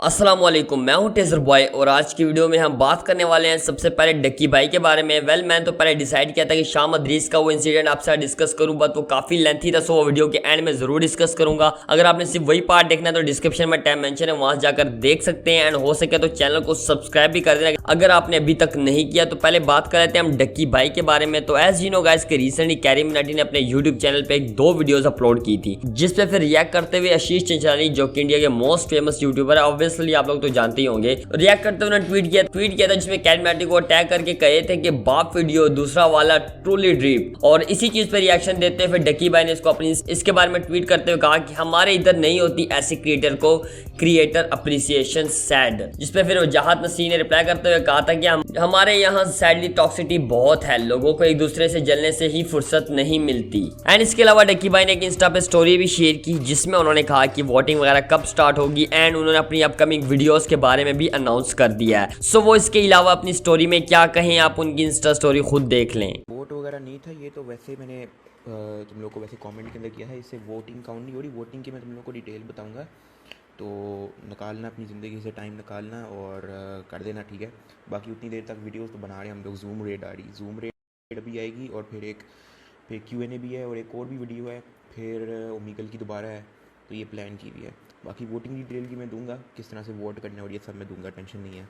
अस्सलाम वालेकुम, मैं हूं TaserBoi और आज की वीडियो में हम बात करने वाले हैं सबसे पहले डक्की भाई के बारे में। मैंने तो पहले डिसाइड किया था कि शाम इदरीस का वो इंसिडेंट आपसे साथ डिस्कस करूं, बट वो काफ़ी लेंथी था, सो वो वीडियो के एंड में ज़रूर डिस्कस करूंगा। अगर आपने सिर्फ वही पार्ट देखना है तो डिस्क्रिप्शन में टैब मेंशन है, वहां जाकर देख सकते हैं। एंड हो सके तो चैनल को सब्सक्राइब भी कर देना अगर आपने अभी तक नहीं किया। तो पहले बात कर लेते हैं हम डक्की भाई के बारे में। तो एज यू नो गाइस के रिसेंटली कैरीमिनाटी ने अपने यूट्यूब चैनल पे 2 वीडियोस अपलोड की थी, जिसपे फिर रिएक्ट करते हुए आशीष चंचलानी, जो कि इंडिया के मोस्ट फेमस यूट्यूबर है, ऑब्वियसली आप लोग तो जानते ही होंगे, रिएक्ट करते हुए ट्वीट किया था जिसमें कैरीमिनाटी को टैग करके कहे थे कि बाप वीडियो दूसरा वाला ट्रूली ड्रीप। और इसी चीज पे रिएक्शन देते हुए फिर डक्की भाई ने इसको अपनी इसके बारे में ट्वीट करते हुए कहा कि हमारे इधर नहीं होती ऐसे क्रिएटर को क्रिएटर अप्रिसिएशन सैड। जिसपे फिर वजाहत नसीर ने रिप्लाई करते हुए कहा था कि हमारे यहाँ सैडली टॉक्सिटी बहुत है, लोगों को एक दूसरे से जलने से ही फुर्सत नहीं मिलती। एंड इसके अलावा डक्की भाई ने एक इंस्टा पे स्टोरी भी शेयर की जिसमें उन्होंने कहा कि वोटिंग वगैरह कब स्टार्ट होगी, एंड उन्होंने अपनी अपकमिंग वीडियोस के बारे में भी अनाउंस कर दिया है। सो वो इसके अलावा अपनी स्टोरी में क्या कहें, आप उनकी इंस्टा स्टोरी खुद देख लें। वोट वगैरह नहीं था, ये तो वैसे मैंने तुम लोग को वैसे कमेंट के अंदर किया है, इससे वोटिंग काउंट नहीं हो रही। वोटिंग की मैं तुम लोग को डिटेल बताऊंगा, तो निकालना अपनी ज़िंदगी से टाइम निकालना और कर देना, ठीक है। बाकी उतनी देर तक वीडियोस तो बना रहे हैं हम लोग। जूम रेड भी आएगी और फिर Q&A भी है और एक और भी वीडियो है, फिर ओमेगल की दोबारा है, तो ये प्लान की हुई है। बाकी वोटिंग डिटेल की मैं दूंगा, किस तरह से वोट करना है और ये सब मैं दूंगा, टेंशन नहीं है।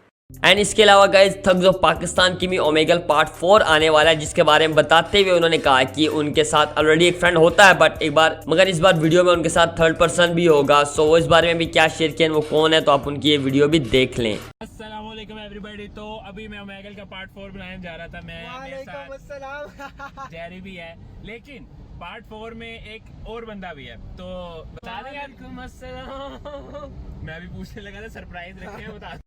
एंड इसके अलावा गाइस थग्स ऑफ पाकिस्तान की भी ओमेगल पार्ट 4 आने वाला है, जिसके बारे में बताते हुए उन्होंने कहा कि उनके साथ ऑलरेडी एक फ्रेंड होता है, बट मगर इस बार वीडियो में उनके साथ थर्ड पर्सन भी होगा। सो वो इस बारे में भी क्या शेयर किया, वो कौन है, तो आप उनकी ये वीडियो भी देख लें। अस्सलाम वालेकुम एवरीबॉडी। तो अभी मैं ओमेगल का पार्ट 4 बनाने जा रहा था, मेरे साथ जेरी भी है, लेकिन पार्ट 4 में एक और बंदा भी है, तो बता दें यार। मैं भी पूछने लगा था, सरप्राइज रखे हैं, बता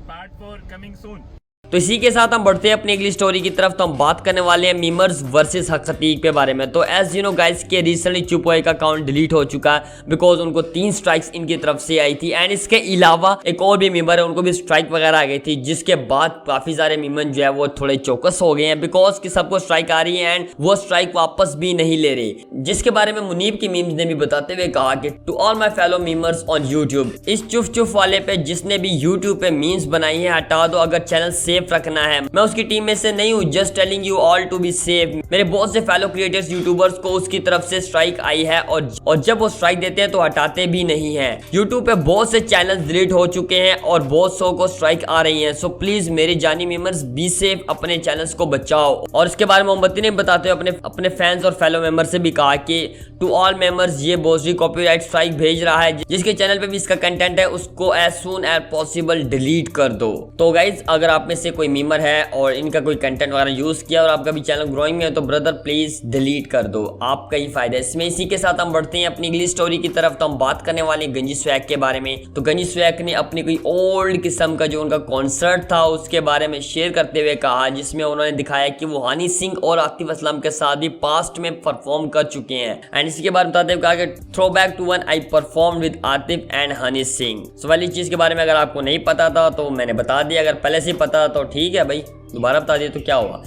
पार्ट 4 कमिंग सून। तो इसी के साथ हम बढ़ते हैं अपनी अगली स्टोरी की तरफ। तो हम बात करने वाले हैं मीमर्स वर्सेस हक खतीब के बारे में। तो एज यू नो गाइस के रिसेंटली चुपोए का अकाउंट डिलीट हो चुका है बिकॉज उनको 3 स्ट्राइक्स इनकी तरफ से आई थी। एंड इसके अलावा एक और भी मीमर है, उनको भी स्ट्राइक वगैरह आ गई थी, जिसके बाद काफी सारे मीमर जो है वो थोड़े चौकस हो गए हैं बिकॉज कि सबको स्ट्राइक आ रही है एंड वो स्ट्राइक वापस भी नहीं ले रहे। जिसके बारे में मुनीब की मीम्स ने भी बताते हुए कहा कि to all my fellow memers on YouTube, इस चुफ वाले पे जिसने भी यूट्यूब पे मीम्स बनाई है हटा दो, अगर चैनल सेफ रखना है। मैं उसकी टीम में से नहीं हूँ, just telling you all to be safe. मेरे बहुत से फेलो क्रिएटर्स यूट्यूबर्स को उसकी तरफ से स्ट्राइक आई है और जब वो स्ट्राइक देते हैं तो हटाते भी नहीं है। यूट्यूब पे बहुत से चैनल्स डिलीट हो चुके हैं और बहुत सौ को स्ट्राइक आ रही है। सो प्लीज मेरे जानी मेंबर्स बी सेफ, अपने चैनल्स को बचाओ। और इसके बारे में मोमबत्ती ने बताते हुए अपने फैंस और फेलो मेंबर से भी कहा कि टू ऑल मेंबर्स, ये बोझी कॉपीराइट स्ट्राइक भेज रहा है, जिसके चैनल पे भी इसका कंटेंट है उसको as soon as possible delete कर दो। तो गाइज अगर आप में से कोई मीमर है और इनका कोई कंटेंट वगैरह यूज किया और आपका भी चैनल ग्रोइंग में है तो ब्रदर प्लीज डिलीट कर दो, आपका ही फायदा है इसमें। इसी के साथ हम बढ़ते हैं अपनी अगली स्टोरी की तरफ। तो हम बात करने वाले हैं गंजी स्वैग के बारे में। तो गंजी स्वैग ने अपनी कोई ओल्ड किस्म का जो उनका कॉन्सर्ट था उसके बारे में शेयर करते हुए कहा, जिसमें उन्होंने दिखाया कि वो हनी सिंह और आतिफ असलम के साथ भी पास्ट में परफॉर्म कर चुके हैं। एंड इसी के बारे में बताते हुए कहा कि throw back to one I perform with Atif and Honey Singh. So वाली चीज के बारे में अगर आपको नहीं पता था तो मैंने बता दिया, अगर पहले से ही पता तो ठीक है भाई, दोबारा बता दिया तो क्या हुआ।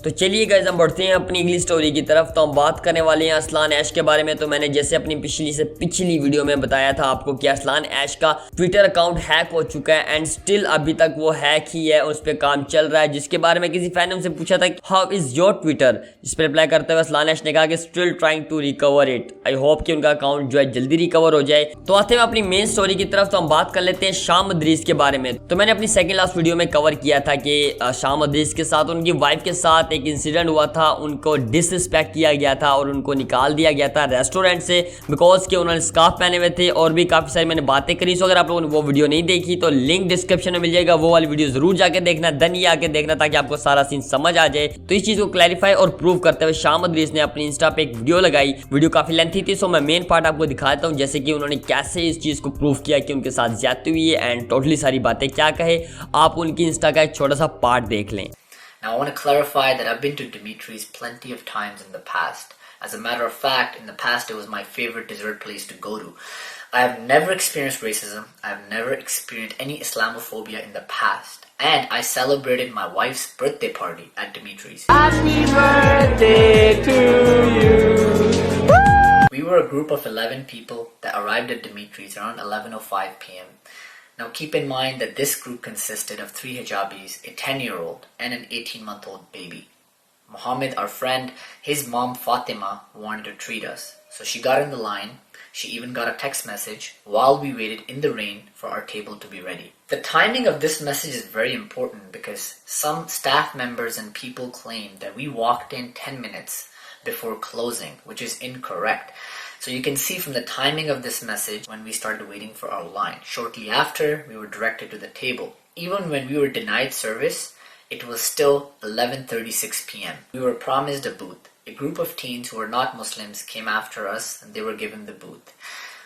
तो चलिए गाइस हम बढ़ते हैं अपनी अगली स्टोरी की तरफ। तो हम बात करने वाले हैं असलान ऐश के बारे में। तो मैंने जैसे अपनी पिछली वीडियो में बताया था आपको कि असलान ऐश का ट्विटर अकाउंट हैक हो चुका है एंड स्टिल अभी तक वो हैक ही है, उस पर काम चल रहा है। जिसके बारे में किसी फैन ने उनसे पूछा था हाउ इज योर ट्विटर, जिस पर रिप्लाई करते हुए असलान ऐश ने कहा कि still trying to recover it, I hope कि उनका अकाउंट जो है जल्दी रिकवर हो जाए। तो आते हैं अपनी मेन स्टोरी की तरफ। तो हम बात कर लेते हैं शाम इदरीस के बारे में। तो मैंने अपनी सेकंड लास्ट वीडियो में कवर किया था कि शाम इदरीस के साथ उनकी वाइफ के साथ एक इंसिडेंट हुआ था, उनको डिसरिस्पेक्ट किया गया था और उनको निकाल दिया गया था रेस्टोरेंट से बिकॉज कि उन्होंने स्कार्फ पहने हुए थे और भी काफी सारी मैंने बातें करी। सो अगर आप लोगों ने वो वीडियो नहीं देखी तो लिंक डिस्क्रिप्शन में मिल जाएगा, वो वाली वीडियो जरूर जाके देखना, देन ये आके देखना ताकि आपको सारा सीन समझ आ जाए। तो इस चीज को क्लैरिफाई और प्रूव करते हुए शाम इदरीस ने अपनी इंस्टा पे एक वीडियो लगाई। वीडियो काफी लेंथी थी, सो मैं मेन पार्ट आपको दिखाता हूँ, जैसे कि उन्होंने कैसे इस चीज को प्रूव किया कि उनके साथ ज्यादती हुई है एंड टोटली सारी बातें क्या कहे। आप उनकी इंस्टा का एक छोटा सा पार्ट देख लें। Now I want to clarify that I've been to Dimitri's plenty of times in the past. As a matter of fact, in the past it was my favorite dessert place to go to. I have never experienced racism. I have never experienced any Islamophobia in the past. And I celebrated my wife's birthday party at Dimitri's. Happy birthday to you. a group of 11 people that arrived at Dimitri's around 11:05 p.m. Now keep in mind that this group consisted of 3 hijabis, a 10-year-old, and an 18-month-old baby. Mohammed, our friend, his mom Fatima wanted to treat us. So she got in the line. She even got a text message while we waited in the rain for our table to be ready. The timing of this message is very important because some staff members and people claim that we walked in 10 minutes before closing, which is incorrect. So you can see from the timing of this message when we started waiting for our line. Shortly after, we were directed to the table. Even when we were denied service, it was still 11:36 p.m. We were promised a booth. A group of teens who were not Muslims came after us and they were given the booth.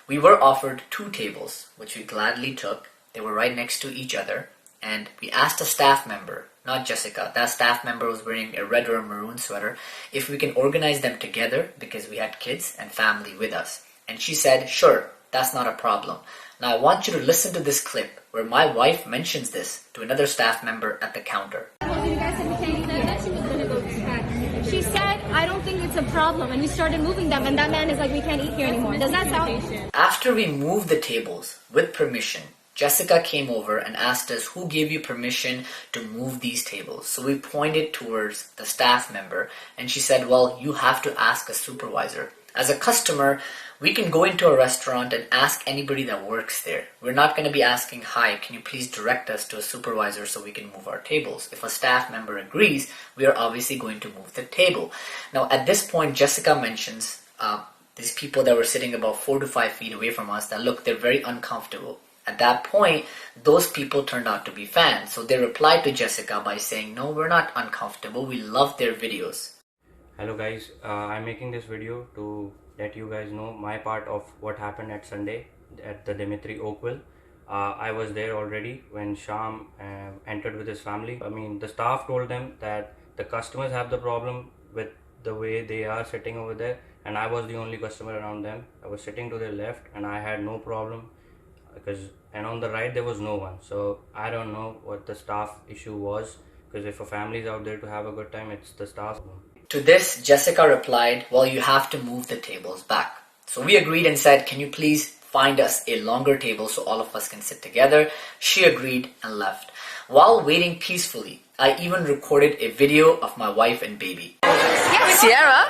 We were offered 2 tables, which we gladly took. They were right next to each other. And we asked a staff member, not Jessica, that staff member was wearing a red or a maroon sweater, if we can organize them together because we had kids and family with us. And she said, sure, that's not a problem. Now I want you to listen to this clip where my wife mentions this to another staff member at the counter. She said, I don't think it's a problem, and we started moving them, and that man is like, we can't eat here anymore. Does that sound? After we moved the tables, with permission, Jessica came over and asked us who gave you permission to move these tables. So we pointed towards the staff member, and she said, well, you have to ask a supervisor. As a customer, we can go into a restaurant and ask anybody that works there. We're not going to be asking, hi, can you please direct us to a supervisor so we can move our tables? If a staff member agrees, we are obviously going to move the table. Now, at this point, Jessica mentions these people that were sitting about 4 to 5 feet away from us that, look, they're very uncomfortable. At that point, those people turned out to be fans. So they replied to Jessica by saying, no, we're not uncomfortable. We love their videos. Hello guys, I'm making this video to let you guys know my part of what happened at Sunday at the Dimitri Oakville. I was there already when Sham entered with his family. I mean, the staff told them that the customers have the problem with the way they are sitting over there, and I was the only customer around them. I was sitting to their left and I had no problem and on the right there was no one. So I don't know what the staff issue was, because if a family is out there to have a good time, it's the staff. To this, Jessica replied, well, you have to move the tables back. So we agreed and said, can you please find us a longer table so all of us can sit together? She agreed and left. While waiting peacefully, I even recorded a video of my wife and baby. Sierra?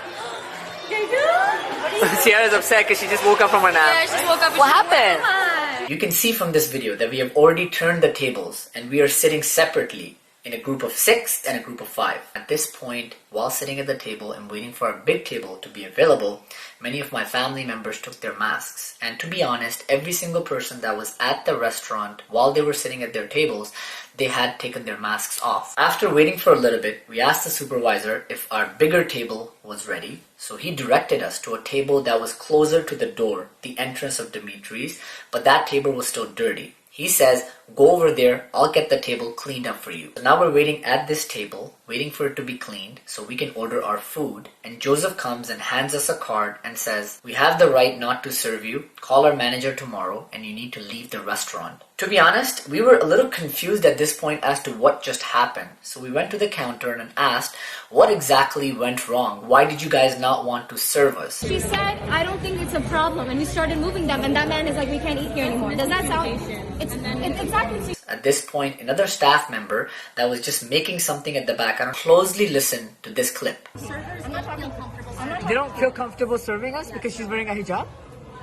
Sierra's upset because she just woke up from her nap. Yeah, she just woke up. What happened? You can see from this video that we have already turned the tables and we are sitting separately in a group of 6 and a group of 5. At this point, while sitting at the table and waiting for a big table to be available, many of my family members took their masks. And to be honest, every single person that was at the restaurant while they were sitting at their tables, they had taken their masks off. After waiting for a little bit, we asked the supervisor if our bigger table was ready. So he directed us to a table that was closer to the door, the entrance of Dimitri's, but that table was still dirty. He says, go over there, I'll get the table cleaned up for you. So now we're waiting at this table, waiting for it to be cleaned so we can order our food. And Joseph comes and hands us a card and says, we have the right not to serve you. Call our manager tomorrow and you need to leave the restaurant. To be honest, we were a little confused at this point as to what just happened. So we went to the counter and asked, what exactly went wrong? Why did you guys not want to serve us? She said, I don't think it's a problem, and we started moving them, and that man is like, we can't eat here anymore. Does that sound? It's exactly. At this point, another staff member that was just making something at the background closely listened to this clip. I'm not talking comfortable. They don't feel comfortable serving us because she's wearing a hijab?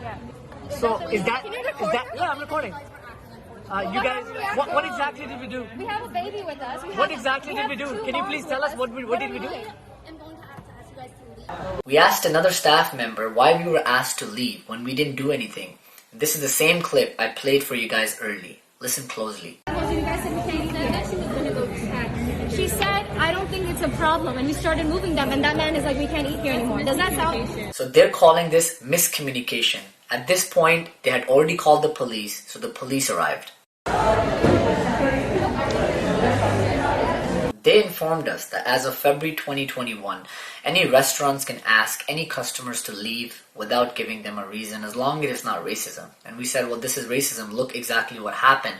Yeah. So is that, Can you record? yeah, I'm recording. You guys, what exactly did we do? We have a baby with us. What exactly did we do? Can you please tell us what did we do? We asked another staff member why we were asked to leave when we didn't do anything. This is the same clip I played for you guys early. Listen closely. She said, I don't think it's a problem, and we started moving them, and that man is like, we can't eat here anymore. Does that sound? So they're calling this miscommunication. At this point, they had already called the They informed us that as of February 2021, any restaurants can ask any customers to leave without giving them a reason, as long as it's not racism. And we said, well, this is racism. Look exactly what happened.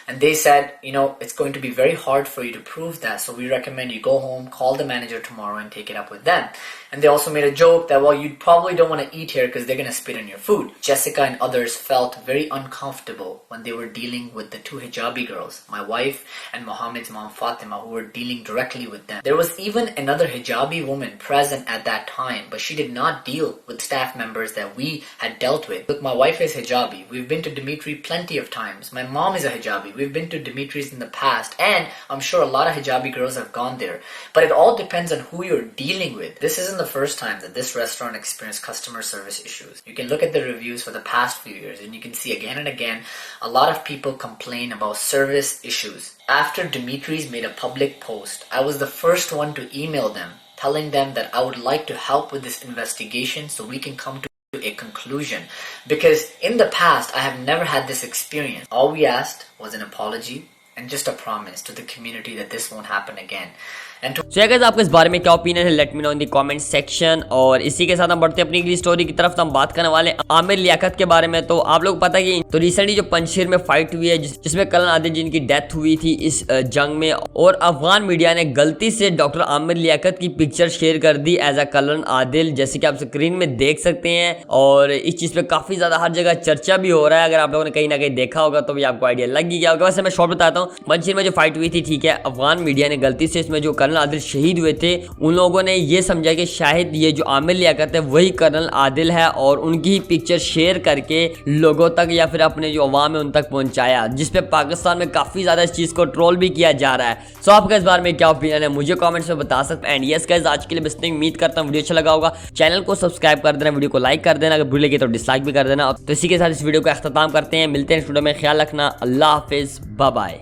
And they said, you know, it's going to be very hard for you to prove that. So we recommend you go home, call the manager tomorrow and take it up with them. And they also made a joke that, well, you probably don't want to eat here because they're going to spit on your food. Jessica and others felt very uncomfortable when they were dealing with the two hijabi girls, my wife and Mohammed's mom Fatima, who were dealing directly with them. There was even another hijabi woman present at that time, but she did not deal with staff members that we had dealt with. Look, my wife is hijabi. We've been to Dimitri plenty of times. My mom is a hijabi. We've been to Dimitri's in the past, and I'm sure a lot of hijabi girls have gone there. But it all depends on who you're dealing with. This isn't the first time that this restaurant experienced customer service issues. You can look at the reviews for the past few years, and you can see again and again a lot of people complain about service issues. After Dimitri's made a public post, I was the first one to email them, telling them that I would like to help with this investigation so we can come to a conclusion, because in the past I have never had this experience. All we asked was an apology and just a promise to the community that this won't happen again. So guys, आपका इस बारे में क्या opinion है, let me know in the comment section. और इसी के साथ हम बढ़ते हैं अपनी अगली स्टोरी की तरफ। तो हम बात करने वाले आमिर लियाकत के बारे में। तो आप लोग पता है कि तो रिसेंटली जो पंजशीर में फाइट हुई है जिसमें कलन आदिल जिनकी डेथ हुई थी इस जंग में, और अफगान मीडिया ने गलती से डॉक्टर आमिर लियाकत की पिक्चर शेयर कर दी एज अ कलन आदिल, जैसे कि आप स्क्रीन में देख सकते हैं। और इस चीज़ पे काफ़ी ज़्यादा हर जगह चर्चा भी हो रहा है। अगर आप लोगों ने कहीं ना कहीं देखा होगा तो भी आपको आइडिया लग ही गया होगा। वैसे मैं शॉर्ट बताता हूँ। पंजशीर में जो फाइट हुई थी, ठीक है, अफगान मीडिया ने गलती से इसमें जो कलन आदिल शहीद हुए थे उन लोगों ने ये समझा कि शायद ये जो आमिर लियाकत है वही कर्नल आदिल है, और उनकी ही पिक्चर शेयर करके लोगों तक या फिर अपने जो अवाम है उन तक पहुंचाया, जिसपे पाकिस्तान में काफ़ी ज़्यादा इस चीज़ को ट्रोल भी किया जा रहा है। सो आपका इस बारे में क्या ओपिनियन है मुझे कमेंट्स में बता सकते हैं। एंड यस गाइस, आज के लिए बस इतना, उम्मीद करता हूँ वीडियो अच्छा लगा होगा। चैनल को सब्सक्राइब कर देना, वीडियो को लाइक कर देना, अगर बुरी लगी तो डिसलाइक भी कर देना। तो इसी के साथ इस वीडियो को अख्ताम करते हैं। मिलते हैं स्टूडियो में, ख्याल रखना, अल्लाह हाफिज़, बाय बाय।